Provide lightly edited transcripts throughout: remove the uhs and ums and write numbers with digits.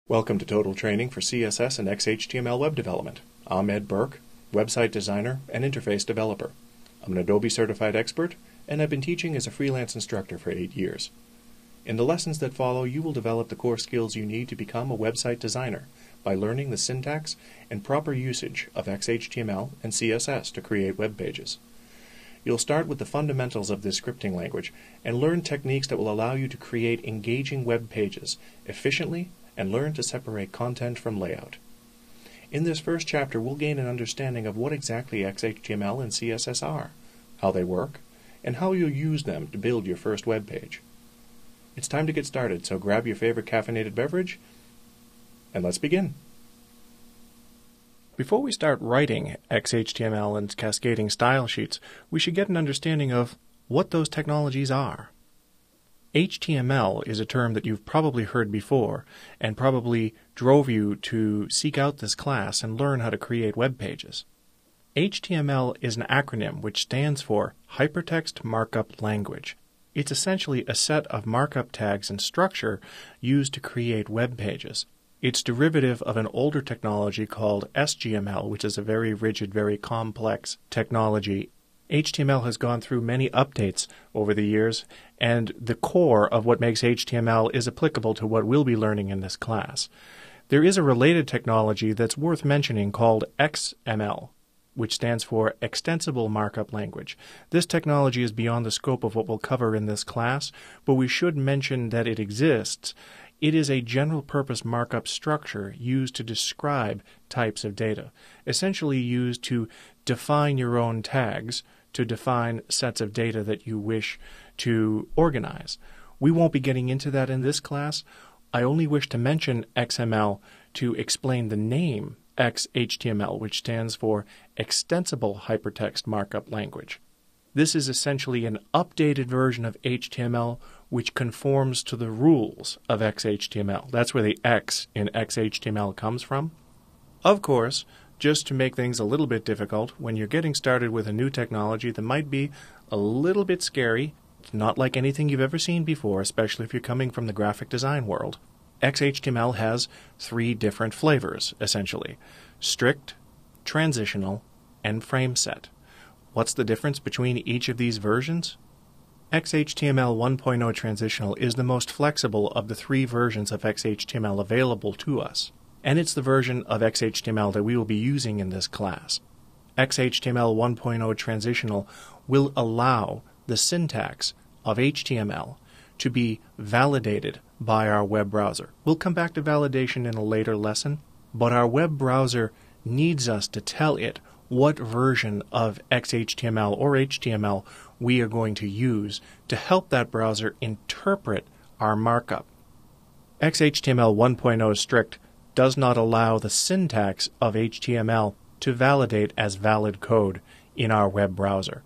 Welcome to Total Training for CSS and XHTML Web Development. I'm Ed Burke, website designer and interface developer. I'm an Adobe certified expert, and I've been teaching as a freelance instructor for 8 years. In the lessons that follow, you will develop the core skills you need to become a website designer by learning the syntax and proper usage of XHTML and CSS to create web pages. You'll start with the fundamentals of this scripting language and learn techniques that will allow you to create engaging web pages efficiently and learn to separate content from layout. In this first chapter, we'll gain an understanding of what exactly XHTML and CSS are, how they work, and how you'll use them to build your first web page. It's time to get started, so grab your favorite caffeinated beverage, and let's begin. Before we start writing XHTML and cascading style sheets, we should get an understanding of what those technologies are. HTML is a term that you've probably heard before and probably drove you to seek out this class and learn how to create web pages. HTML is an acronym which stands for Hypertext Markup Language. It's essentially a set of markup tags and structure used to create web pages. It's derivative of an older technology called SGML, which is a very rigid, very complex technology. HTML has gone through many updates over the years, and the core of what makes HTML is applicable to what we'll be learning in this class. There is a related technology that's worth mentioning called XML, which stands for Extensible Markup Language. This technology is beyond the scope of what we'll cover in this class, but we should mention that it exists. It is a general-purpose markup structure used to describe types of data, essentially used to define your own tags, to define sets of data that you wish to organize. We won't be getting into that in this class. I only wish to mention XML to explain the name XHTML, which stands for Extensible Hypertext Markup Language. This is essentially an updated version of HTML which conforms to the rules of XHTML. That's where the X in XHTML comes from. Of course, just to make things a little bit difficult, when you're getting started with a new technology that might be a little bit scary, not like anything you've ever seen before, especially if you're coming from the graphic design world, XHTML has 3 different flavors, essentially: strict, transitional, and frame set. What's the difference between each of these versions? XHTML 1.0 Transitional is the most flexible of the 3 versions of XHTML available to us, and it's the version of XHTML that we will be using in this class. XHTML 1.0 Transitional will allow the syntax of HTML to be validated by our web browser. We'll come back to validation in a later lesson, but our web browser needs us to tell it what version of XHTML or HTML we are going to use to help that browser interpret our markup. XHTML 1.0 strict does not allow the syntax of HTML to validate as valid code in our web browser.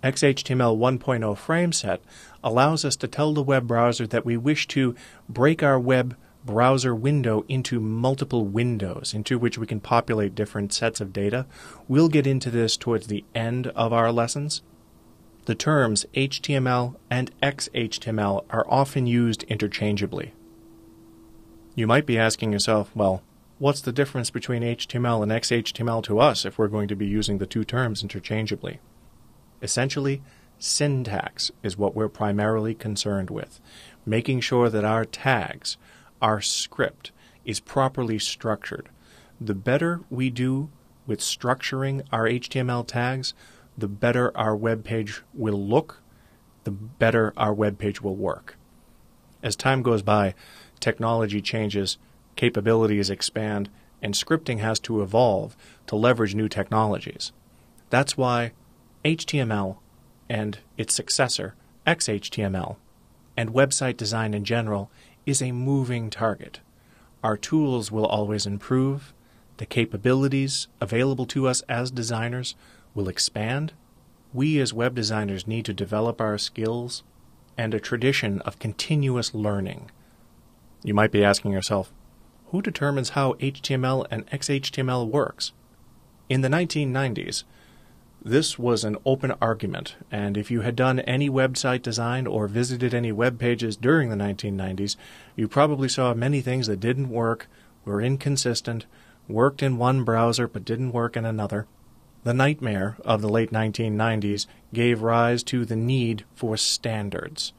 XHTML 1.0 frame set allows us to tell the web browser that we wish to break our web browser window into multiple windows into which we can populate different sets of data. We'll get into this towards the end of our lessons. The terms HTML and XHTML are often used interchangeably. You might be asking yourself, well, what's the difference between HTML and XHTML to us if we're going to be using the 2 terms interchangeably? Essentially, syntax is what we're primarily concerned with, making sure that our tags, our script, is properly structured. The better we do with structuring our HTML tags, the better our web page will look, the better our web page will work. As time goes by, technology changes, capabilities expand, and scripting has to evolve to leverage new technologies. That's why HTML and its successor, XHTML, and website design in general is a moving target. Our tools will always improve, the capabilities available to us as designers will expand. We as web designers need to develop our skills and a tradition of continuous learning. You might be asking yourself, who determines how HTML and XHTML works? In the 1990s, This was an open argument, and if you had done any website design or visited any web pages during the 1990s, you probably saw many things that didn't work, were inconsistent, worked in one browser but didn't work in another. The nightmare of the late 1990s gave rise to the need for standards,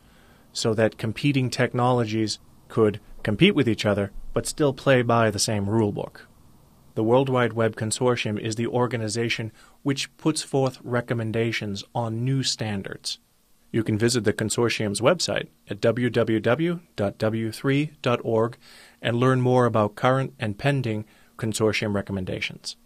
so that competing technologies could compete with each other but still play by the same rulebook. The World Wide Web Consortium is the organization which puts forth recommendations on new standards. You can visit the consortium's website at www.w3.org and learn more about current and pending consortium recommendations.